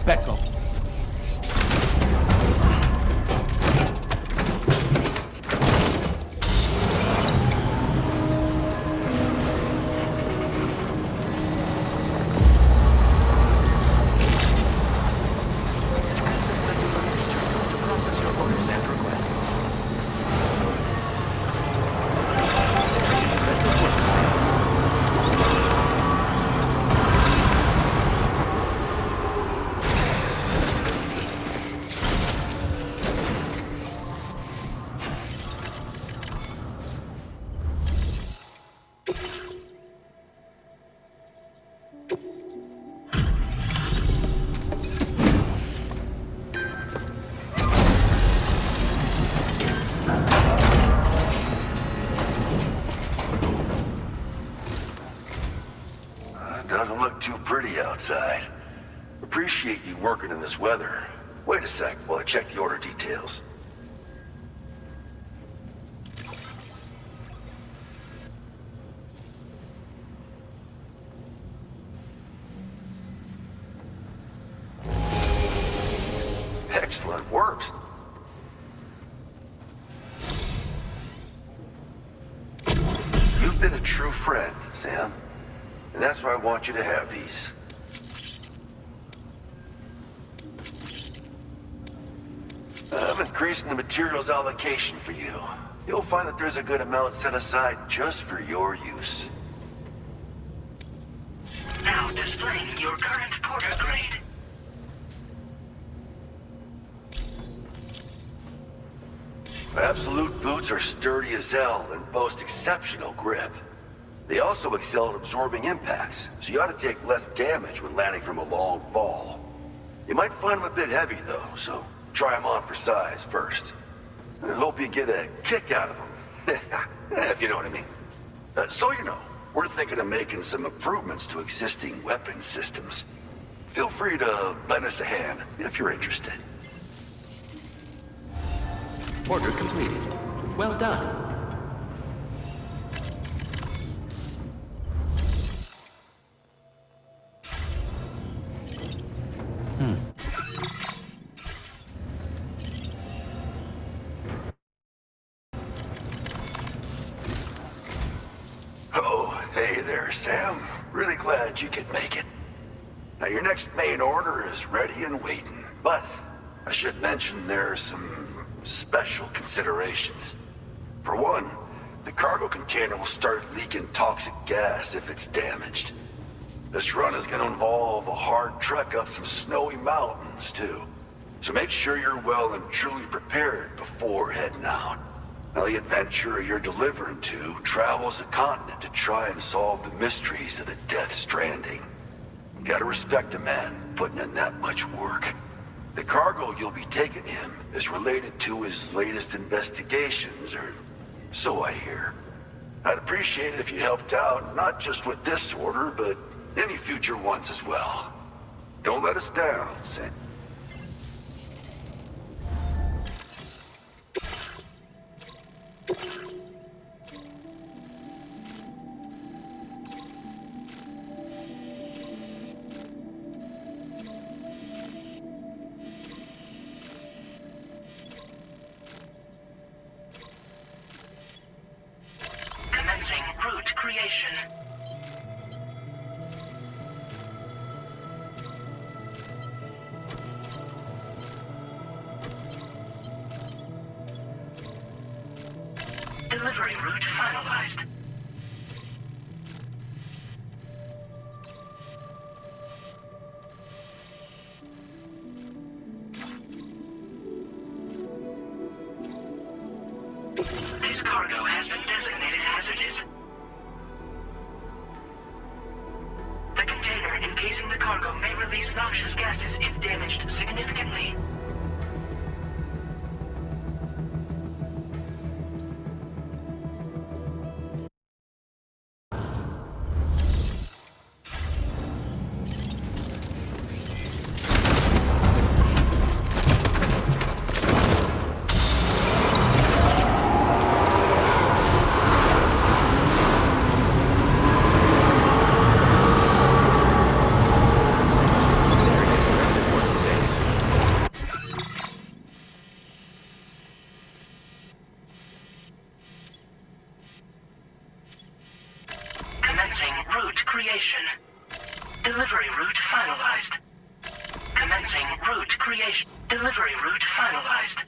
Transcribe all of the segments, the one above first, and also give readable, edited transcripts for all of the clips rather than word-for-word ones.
Becco. Doesn't look too pretty outside. Appreciate you working in this weather. Wait a sec while I check the order details. Excellent work. You've been a true friend, Sam. And that's why I want you to have these. I'm increasing the materials allocation for you. You'll find that there's a good amount set aside just for your use. Now displaying your current porter grade. Absolute boots are sturdy as hell and boast exceptional grip. They also excel at absorbing impacts, so you ought to take less damage when landing from a long fall. You might find them a bit heavy though, so try them on for size first. I hope you get a kick out of them, if you know what I mean. So you know, we're thinking of making some improvements to existing weapon systems. Feel free to lend us a hand if you're interested. Order completed. Well done. Oh, hey there, Sam. Really glad you could make it. Now, your next main order is ready and waiting, but I should mention there are some special considerations. For one, the cargo container will start leaking toxic gas if it's damaged. This run is going to involve a hard trek up some snowy mountains, too. So make sure you're well and truly prepared before heading out. Now, the adventurer you're delivering to travels the continent to try and solve the mysteries of the Death Stranding. You gotta respect a man putting in that much work. The cargo you'll be taking him is related to his latest investigations, or so I hear. I'd appreciate it if you helped out, not just with this order, but any future ones as well. Don't let us down, Sam. Commencing route creation. Delivery route finalized. This cargo has been designated hazardous. The container encasing the cargo may release noxious gases if damaged significantly. creation. Delivery route finalized. Commencing route creation. Delivery route finalized.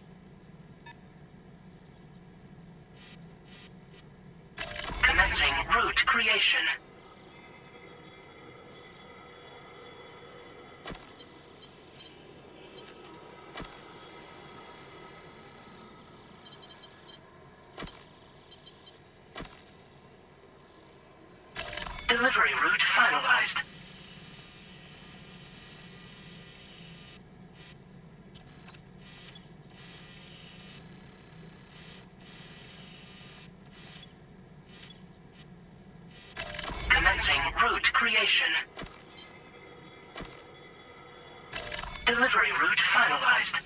Commencing route creation. Delivery route finalized. Commencing route creation. Delivery route finalized.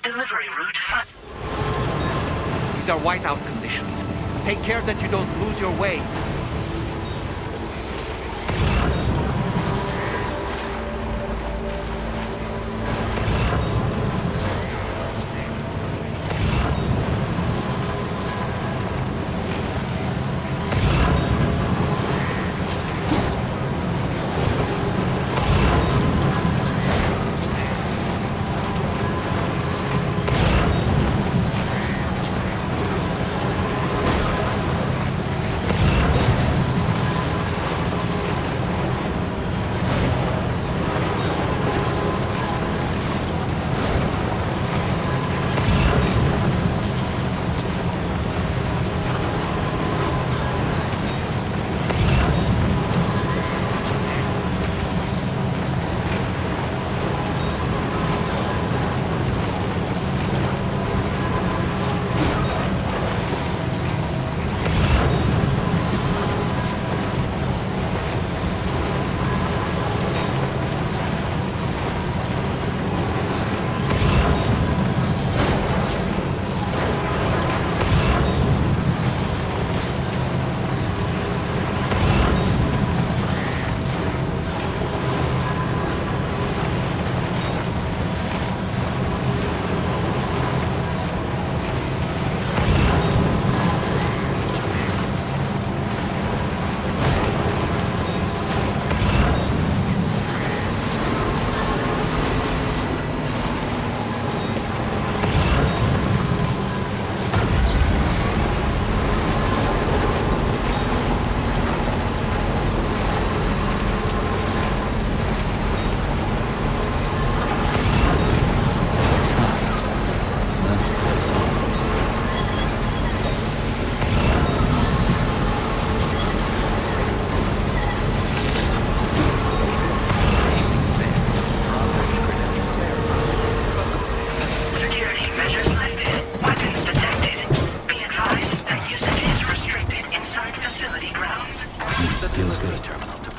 Delivery route These are whiteout conditions. Take care that you don't lose your way.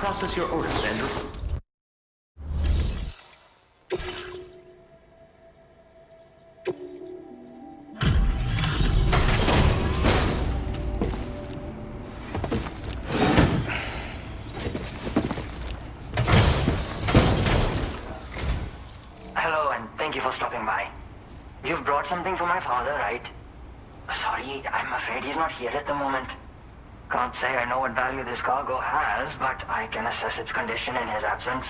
Process your orders, Andrew. Hello, and thank you for stopping by. You've brought something for my father, right? Sorry, I'm afraid he's not here at the moment. Can't say I know what value this cargo has, but I can assess its condition in his absence.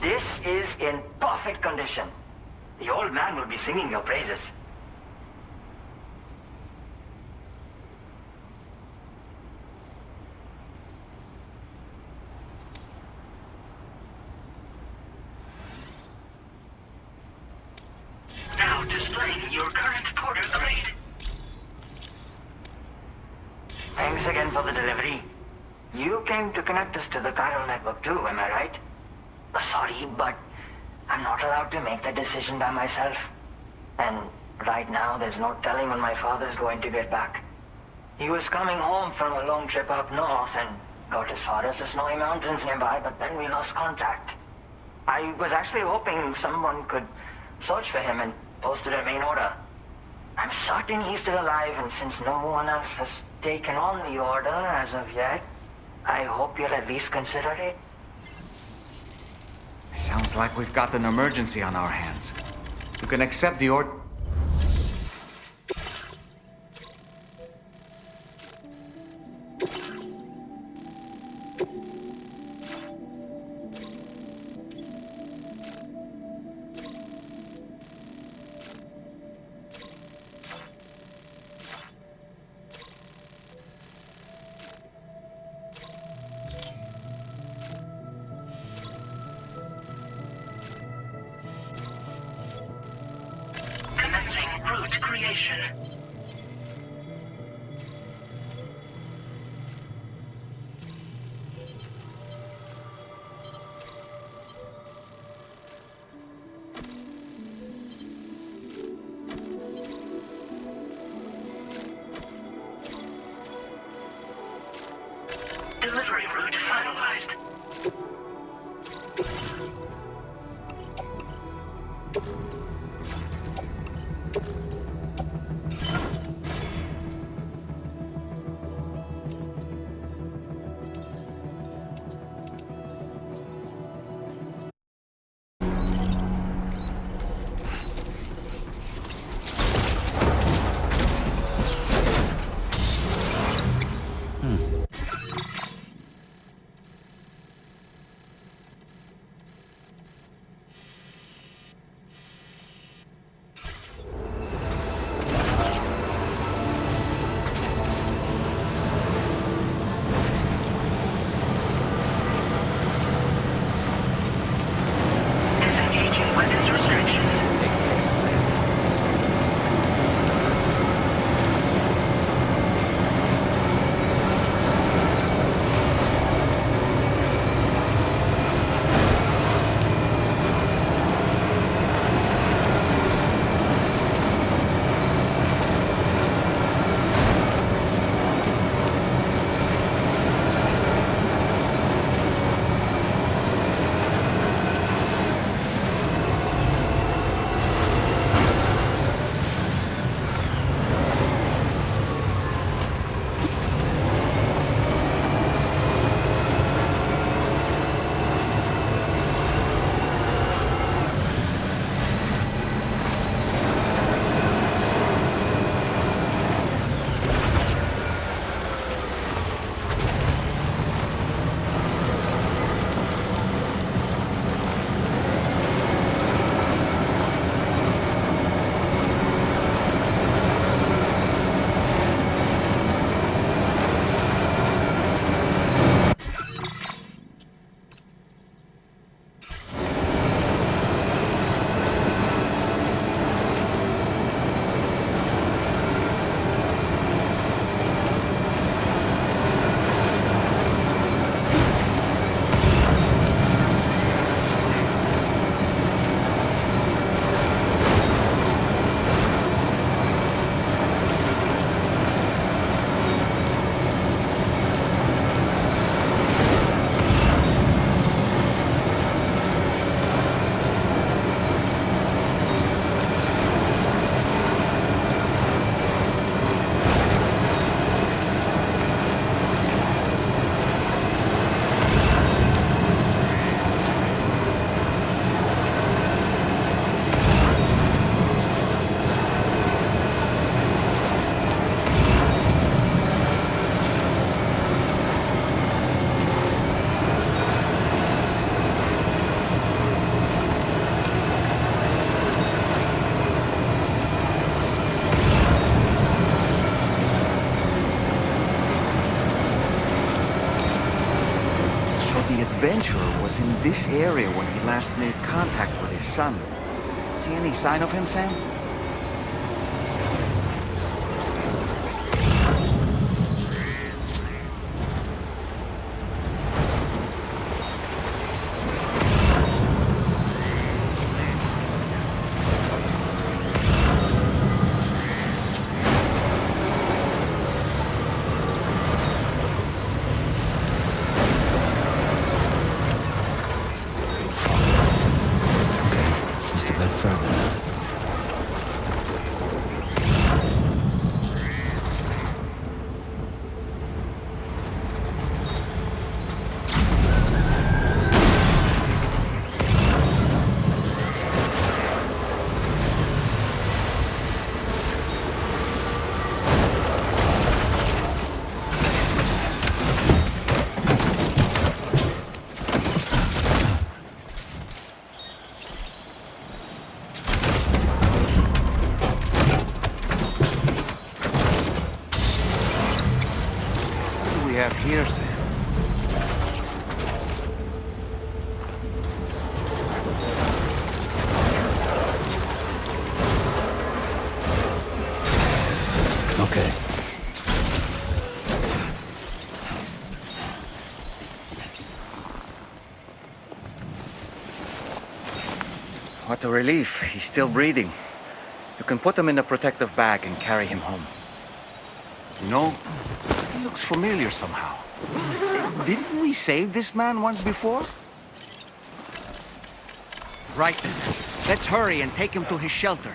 This is in perfect condition. The old man will be singing your praises. now displaying your current porter grade. Thanks again for the delivery. You came to connect us to the chiral network too, am I right? Sorry, but I'm not allowed to make that decision by myself. And right now, there's no telling when my father's going to get back. He was coming home from a long trip up north and got as far as the snowy mountains nearby, but then we lost contact. I was actually hoping someone could search for him and posted a main order. I'm certain he's still alive, and since no one else has taken on the order as of yet, I hope you'll at least consider it. Sounds like we've got an emergency on our hands. You can accept the order. Commencing route creation. Delivery route finalized. Disengaging weapons restrictions. Adventurer was in this area when he last made contact with his son. See any sign of him, Sam? We have here, Sam. Okay. What a relief. He's still breathing. You can put him in a protective bag and carry him home. You know, he looks familiar somehow. Didn't we save this man once before? Right then. Let's hurry and take him to his shelter.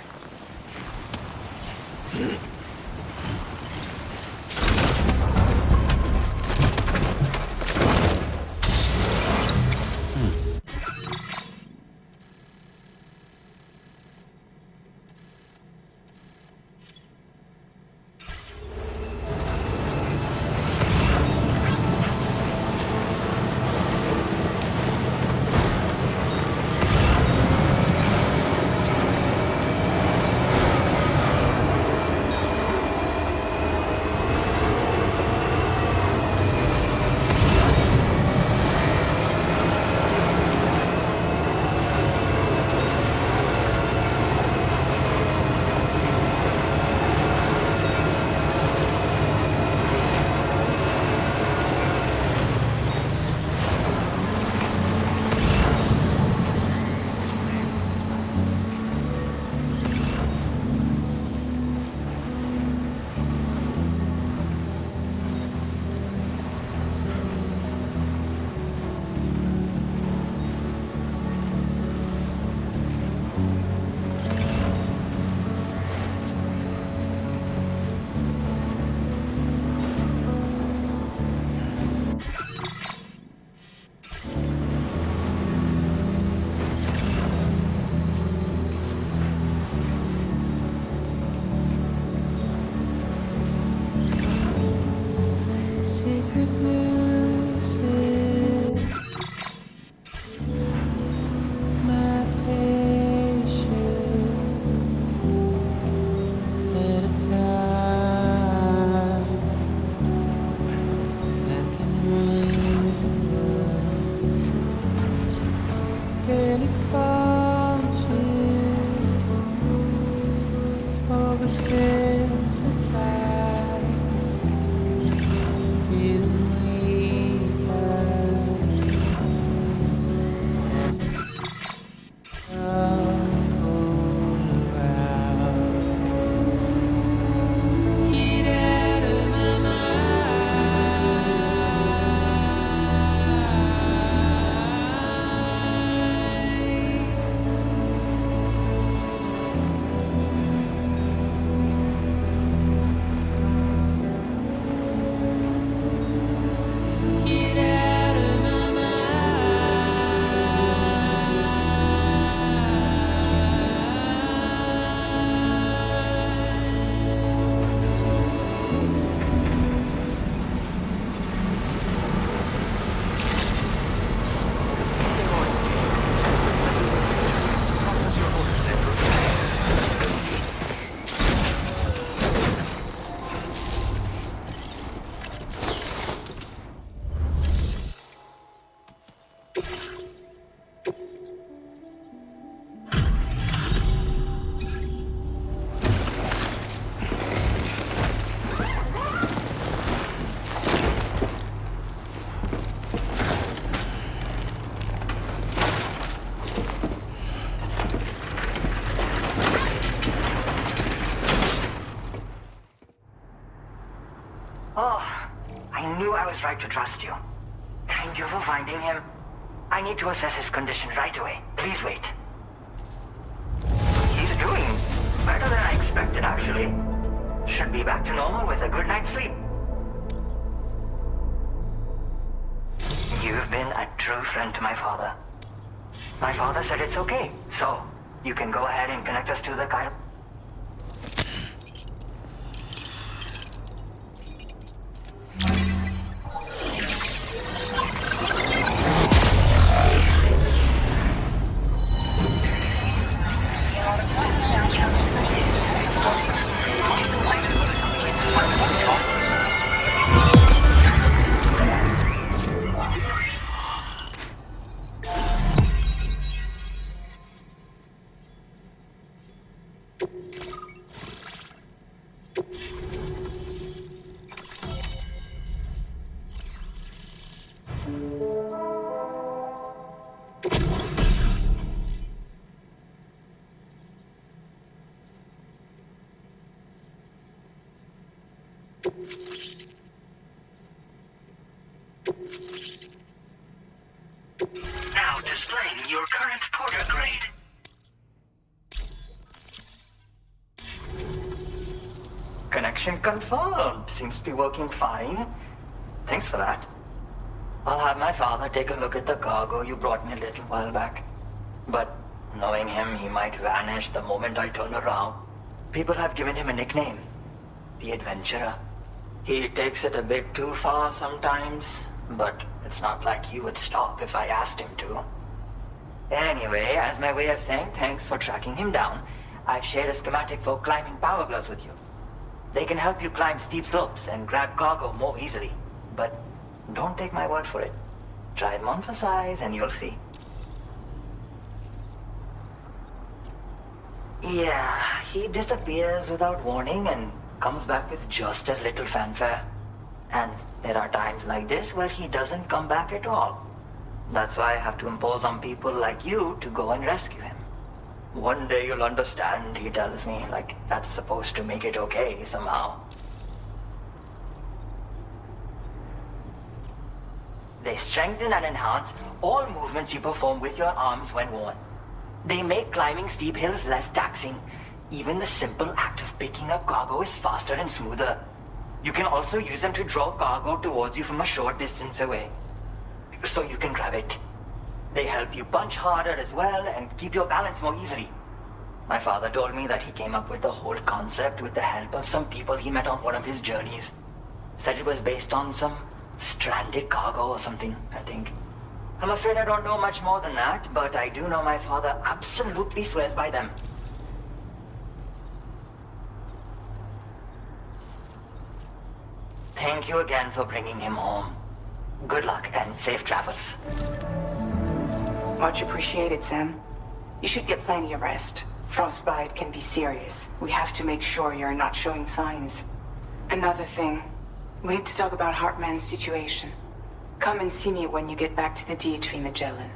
was right to trust you. Thank you for finding him. I need to assess his condition right away. Please wait. He's doing better than I expected, actually. Should be back to normal with a good night's sleep. You've been a true friend to my father. My father said it's okay, so you can go ahead and connect us to the chiropractor. Now displaying your current porter grade. Connection confirmed. Seems to be working fine. Thanks for that. I'll have my father take a look at the cargo you brought me a little while back. But knowing him, he might vanish the moment I turn around. People have given him a nickname. The Adventurer. He takes it a bit too far sometimes, but it's not like he would stop if I asked him to. Anyway, as my way of saying thanks for tracking him down, I've shared a schematic for climbing power gloves with you. They can help you climb steep slopes and grab cargo more easily. But don't take my word for it. Try them on for size and you'll see. Yeah, he disappears without warning and comes back with just as little fanfare. And there are times like this where he doesn't come back at all. That's why I have to impose on people like you to go and rescue him. One day you'll understand, he tells me, like that's supposed to make it okay somehow. They strengthen and enhance all movements you perform with your arms when worn. They make climbing steep hills less taxing. Even the simple act of picking up cargo is faster and smoother. You can also use them to draw cargo towards you from a short distance away, so you can grab it. They help you punch harder as well and keep your balance more easily. My father told me that he came up with the whole concept with the help of some people he met on one of his journeys. Said it was based on some stranded cargo or something, I think. I'm afraid I don't know much more than that, but I do know my father absolutely swears by them. Thank you again for bringing him home. Good luck and safe travels. Much appreciated, Sam. You should get plenty of rest. Frostbite can be serious. We have to make sure you're not showing signs. Another thing, we need to talk about Hartman's situation. Come and see me when you get back to the DHV Magellan.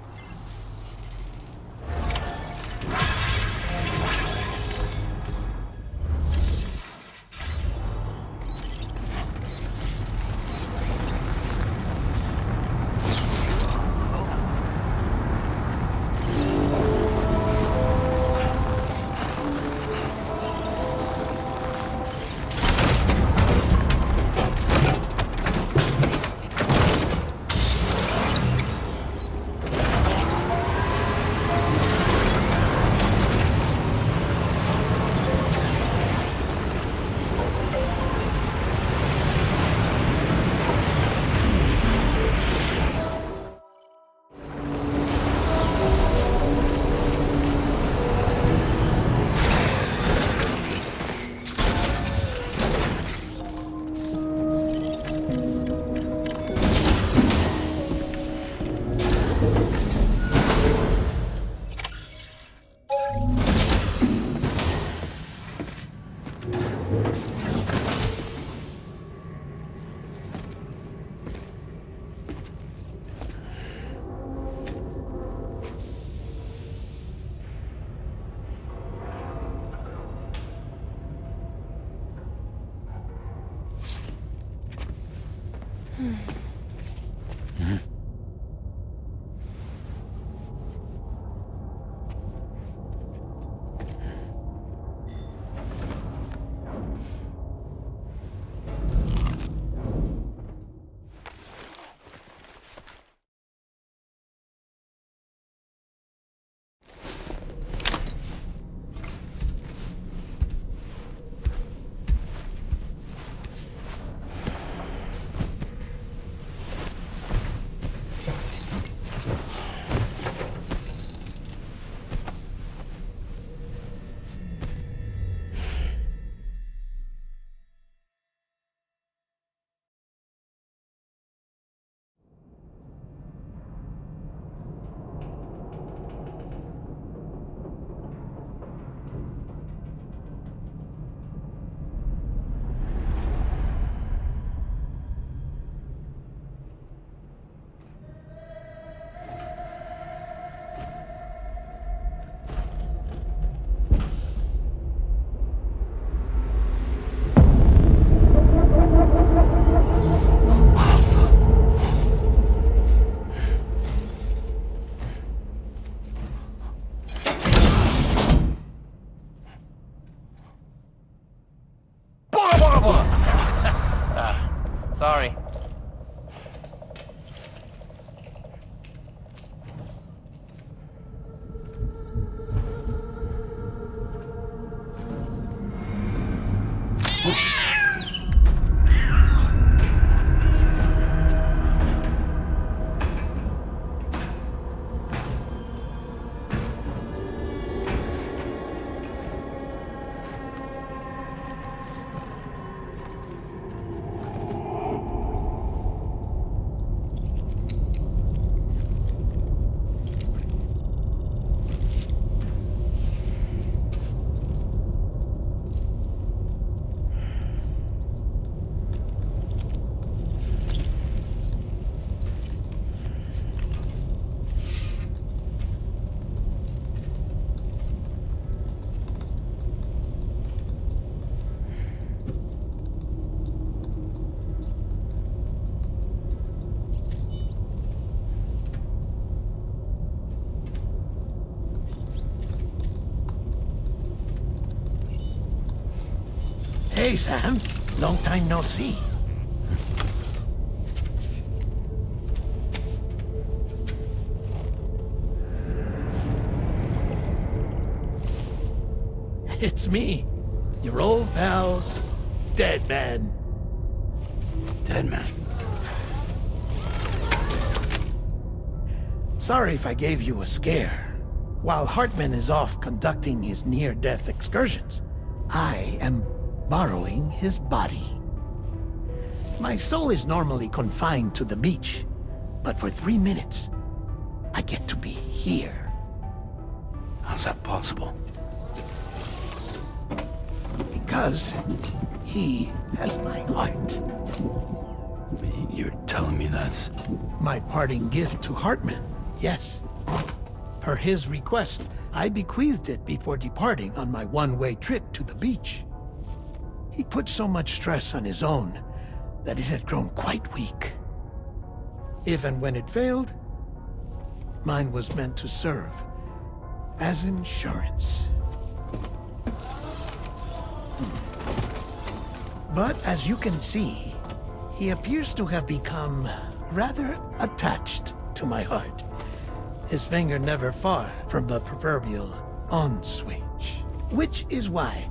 Sorry. Hey, Sam. Long time no see. It's me, your old pal, Dead Man. Dead Man? Sorry if I gave you a scare. While Hartman is off conducting his near-death excursions, I am borrowing his body. My soul is normally confined to the beach, but for 3 minutes, I get to be here. How's that possible? Because he has my heart. You're telling me that's... My parting gift to Hartman, yes. Per his request, I bequeathed it before departing on my one-way trip to the beach. He put so much stress on his own that it had grown quite weak. If and when it failed, mine was meant to serve as insurance. But as you can see, he appears to have become rather attached to my heart. His finger never far from the proverbial on switch. Which is why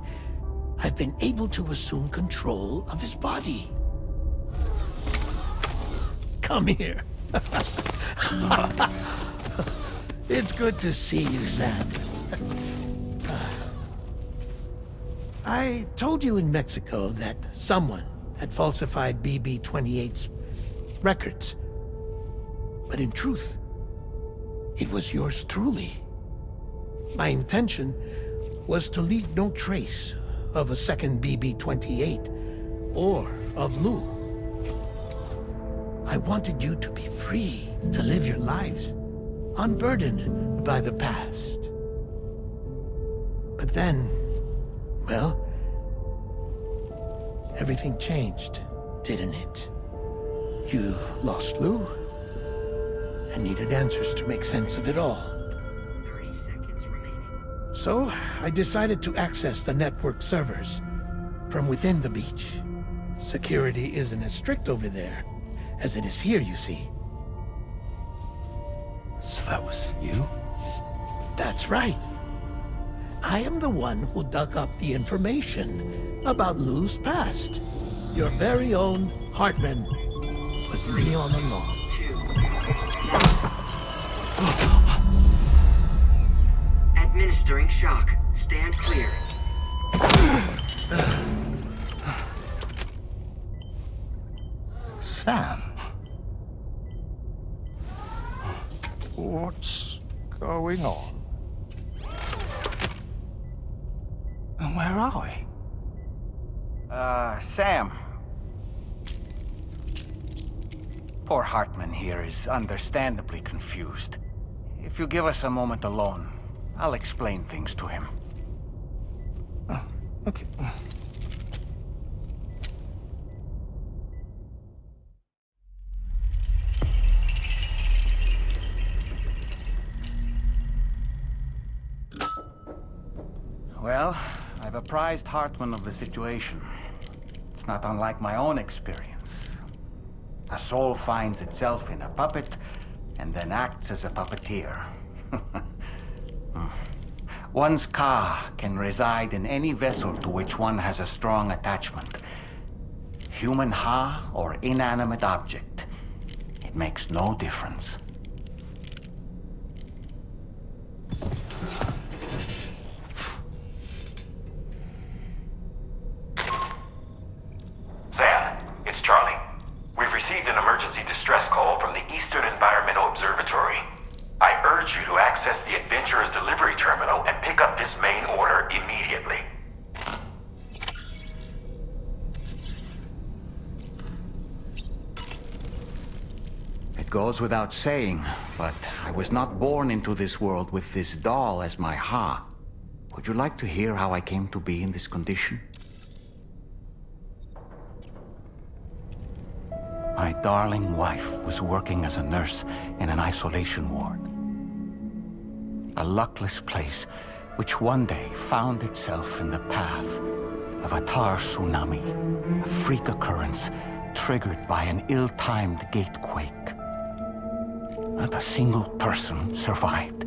I've been able to assume control of his body. Come here. It's good to see you, Sam. I told you in Mexico that someone had falsified BB-28's records. But in truth, it was yours truly. My intention was to leave no trace of a second BB-28 or of Lou. I wanted you to be free to live your lives, unburdened by the past. But then, well, everything changed, didn't it? You lost Lou, and needed answers to make sense of it all. 30 seconds remaining. So, I decided to access the network servers from within the beach. Security isn't as strict over there as it is here, you see. So that was you? That's right. I am the one who dug up the information about Lou's past. Your very own Hartman was me all along. 2. Administering shock. Stand clear. Sam? What's going on? And where are we? Sam. Poor Hartman here is understandably confused. If you give us a moment alone, I'll explain things to him. Oh, okay. Well, I've apprised Hartman of the situation. It's not unlike my own experience. A soul finds itself in a puppet and then acts as a puppeteer. One's ka can reside in any vessel to which one has a strong attachment. Human ha or inanimate object. It makes no difference. Sam, it's Charlie. We've received an emergency distress call from the Eastern Environmental Observatory. I urge you to access the Adventurer's delivery terminal and pick up this main order immediately. It goes without saying, but I was not born into this world with this doll as my ha. Would you like to hear how I came to be in this condition? My darling wife was working as a nurse in an isolation ward. A luckless place which one day found itself in the path of a tar tsunami, a freak occurrence triggered by an ill-timed gatequake. Not a single person survived.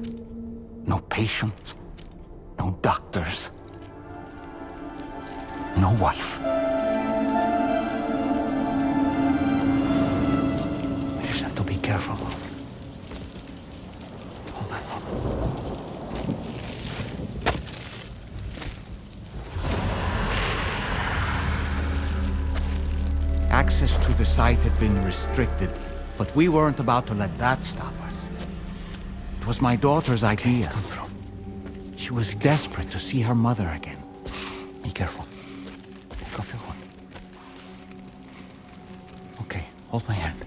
No patients, no doctors, no wife. We just have to be careful. Hold on. Access to the site had been restricted, but we weren't about to let that stop us. It was my daughter's idea. She was desperate to see her mother again. Be careful. Take off your one. Okay, hold my hand.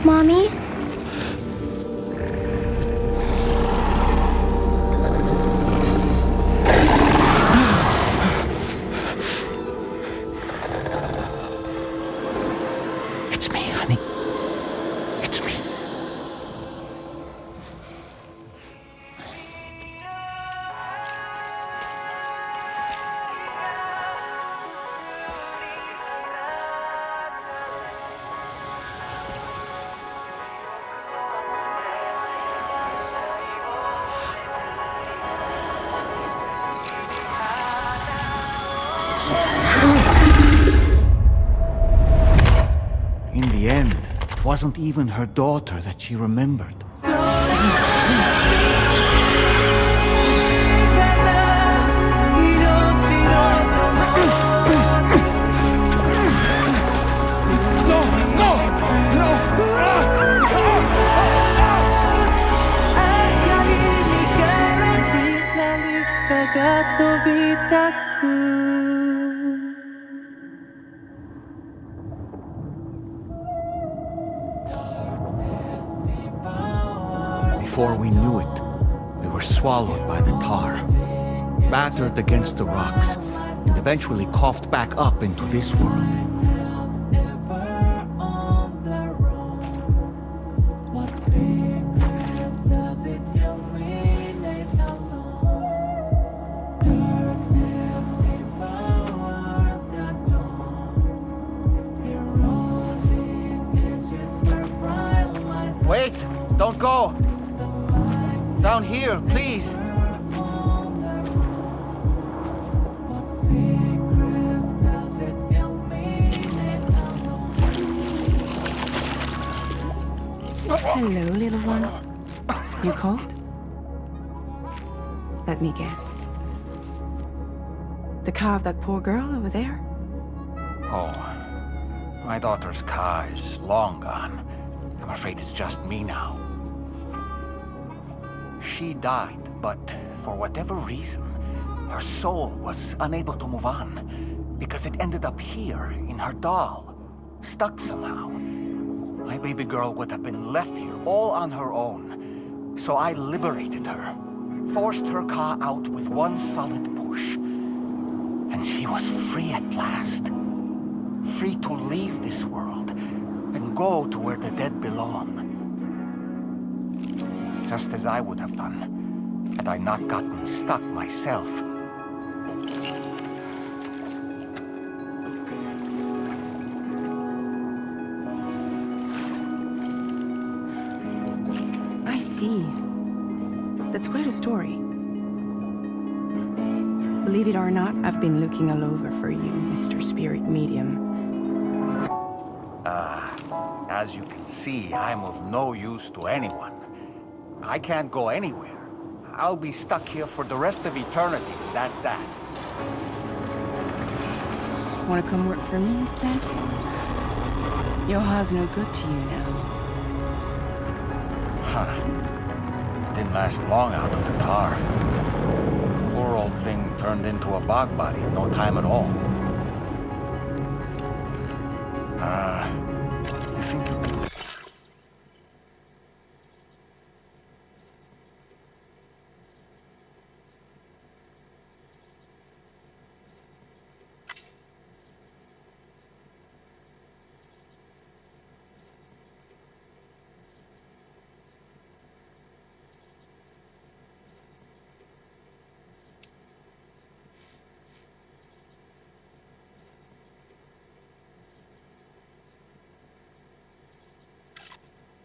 Mommy? It's me, honey. It's me. In the end, it wasn't even her daughter that she remembered. Before we knew it, we were swallowed by the tar, battered against the rocks, and eventually coughed back up into this world. Wait! Don't go! Down here, please! Hello, little one. You cold? Let me guess. The car of that poor girl over there? Oh, my daughter's Ka is long gone. I'm afraid it's just me now. She died, but for whatever reason, her soul was unable to move on, because it ended up here, in her doll. stuck somehow. My baby girl would have been left here all on her own. So I liberated her, forced her car out with one solid push. And she was free at last. Free to leave this world and go to where the dead belong. Just as I would have done, had I not gotten stuck myself. I see. That's quite a story. Believe it or not, I've been looking all over for you, Mr. Spirit Medium. As you can see, I'm of no use to anyone. I can't go anywhere. I'll be stuck here for the rest of eternity, that's that. Wanna come work for me instead? Yoha's no good to you now. Huh. It didn't last long out of the tar. Poor old thing turned into a bog body in no time at all. You think you can...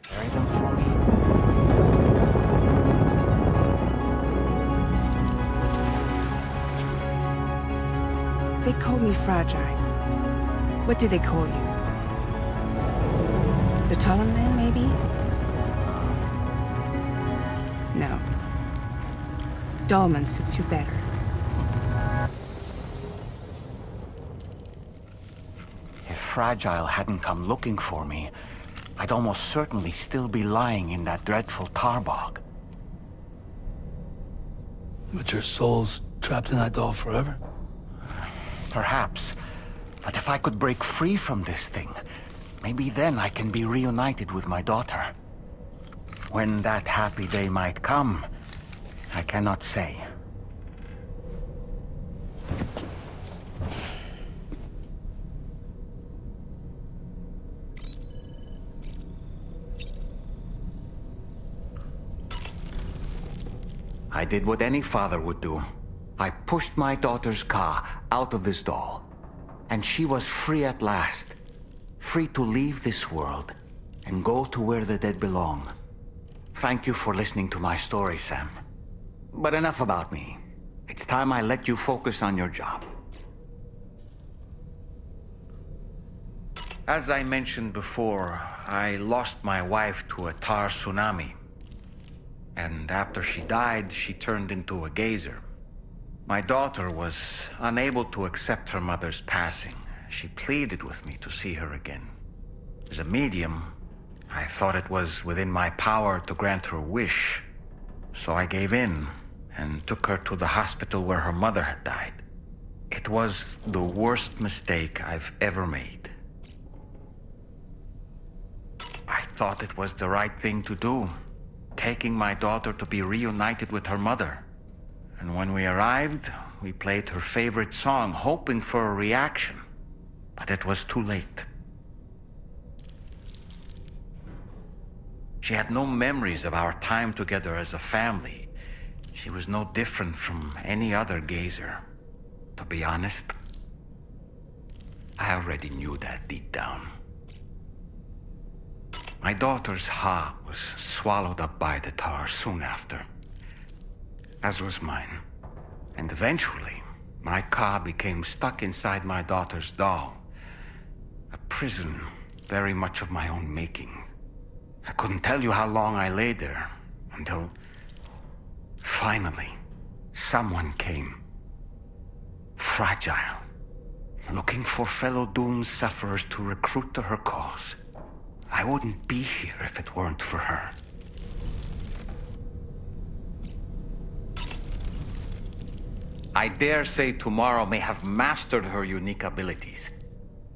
Carry them for me? They call me fragile. What do they call you? The Talon Man, maybe? No. Dolman suits you better. If Fragile hadn't come looking for me, I'd almost certainly still be lying in that dreadful tar bog. But your soul's trapped in that doll forever? Perhaps. But if I could break free from this thing, maybe then I can be reunited with my daughter. When that happy day might come, I cannot say. I did what any father would do. I pushed my daughter's car out of this doll. And she was free at last. Free to leave this world and go to where the dead belong. Thank you for listening to my story, Sam. But enough about me. It's time I let you focus on your job. As I mentioned before, I lost my wife to a tar tsunami. And after she died, she turned into a geyser. My daughter was unable to accept her mother's passing. She pleaded with me to see her again. As a medium, I thought it was within my power to grant her wish. So I gave in and took her to the hospital where her mother had died. It was the worst mistake I've ever made. I thought it was the right thing to do, taking my daughter to be reunited with her mother. And when we arrived, we played her favorite song, hoping for a reaction. But it was too late. She had no memories of our time together as a family. She was no different from any other geyser. To be honest, I already knew that deep down. My daughter's heart was swallowed up by the tar soon after, as was mine. And eventually, my car became stuck inside my daughter's doll. A prison very much of my own making. I couldn't tell you how long I lay there, until finally, someone came. Fragile. Looking for fellow doomed sufferers to recruit to her cause. I wouldn't be here if it weren't for her. I dare say tomorrow may have mastered her unique abilities.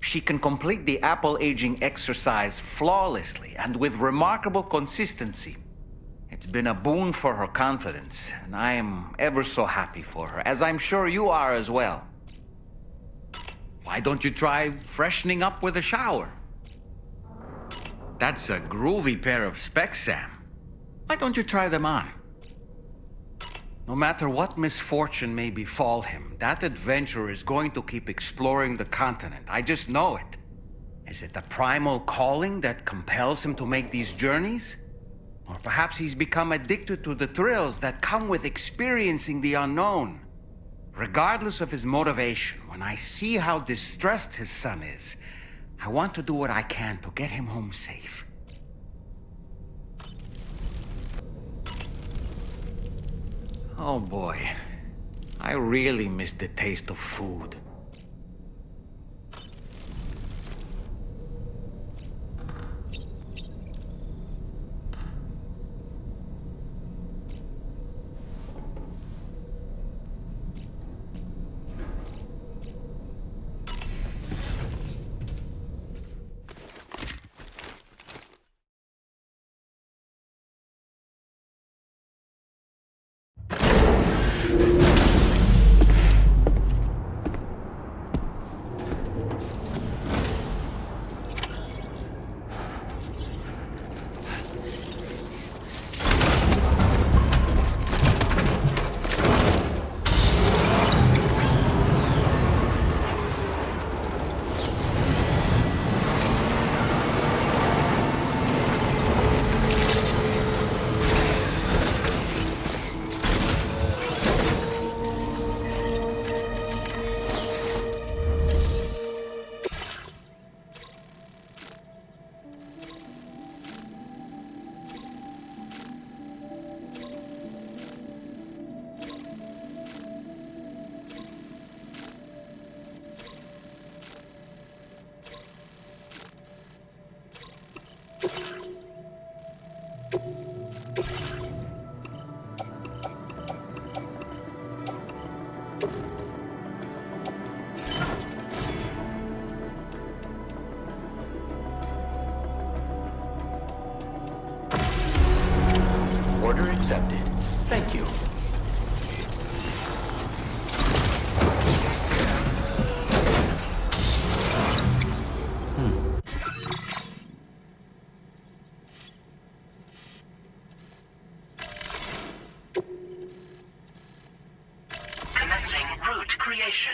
She can complete the apple aging exercise flawlessly and with remarkable consistency. It's been a boon for her confidence, and I am ever so happy for her, as I'm sure you are as well. Why don't you try freshening up with a shower? That's a groovy pair of specs, Sam. Why don't you try them on? No matter what misfortune may befall him, that adventurer is going to keep exploring the continent. I just know it. Is it the primal calling that compels him to make these journeys? Or perhaps he's become addicted to the thrills that come with experiencing the unknown. Regardless of his motivation, when I see how distressed his son is, I want to do what I can to get him home safe. Oh boy, I really miss the taste of food. Order accepted. Thank you. Commencing route creation.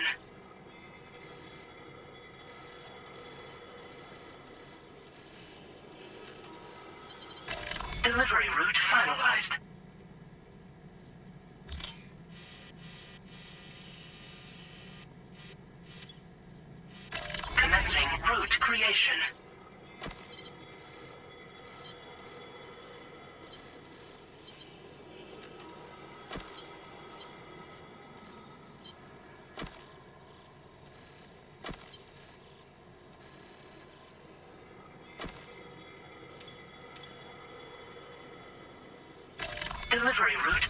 Delivery route finalized. Commencing route creation. Delivery route.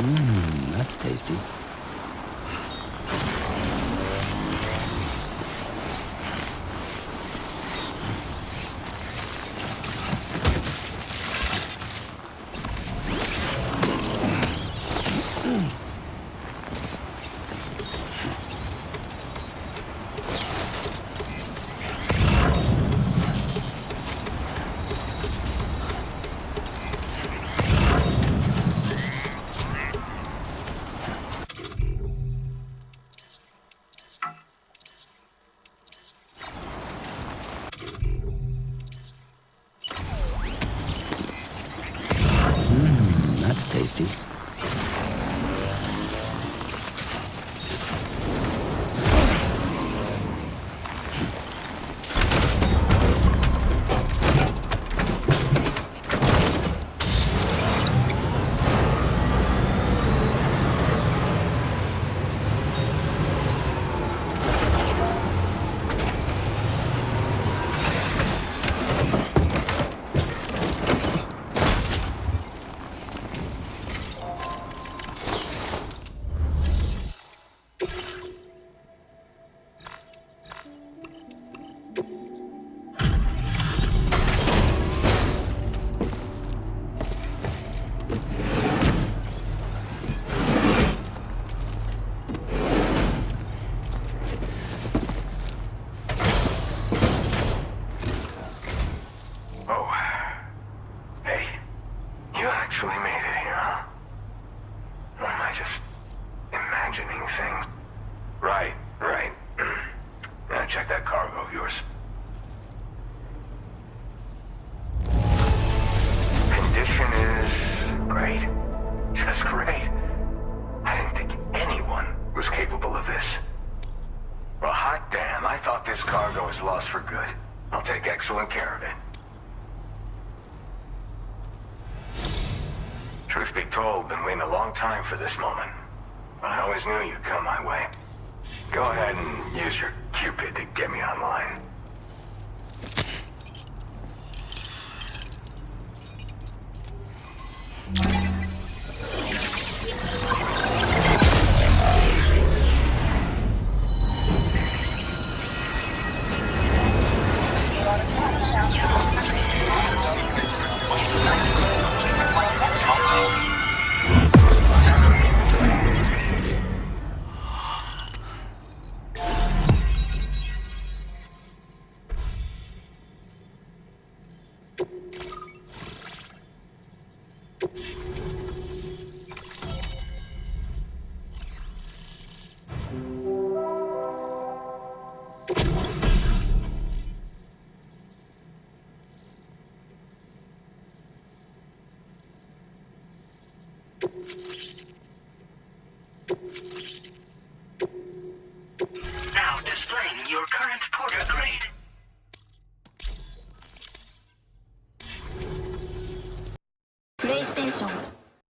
That's tasty. That's tasty. Truth be told, been waiting a long time for this moment. I always knew you'd come my way. Go ahead and use your Cupid to get me online.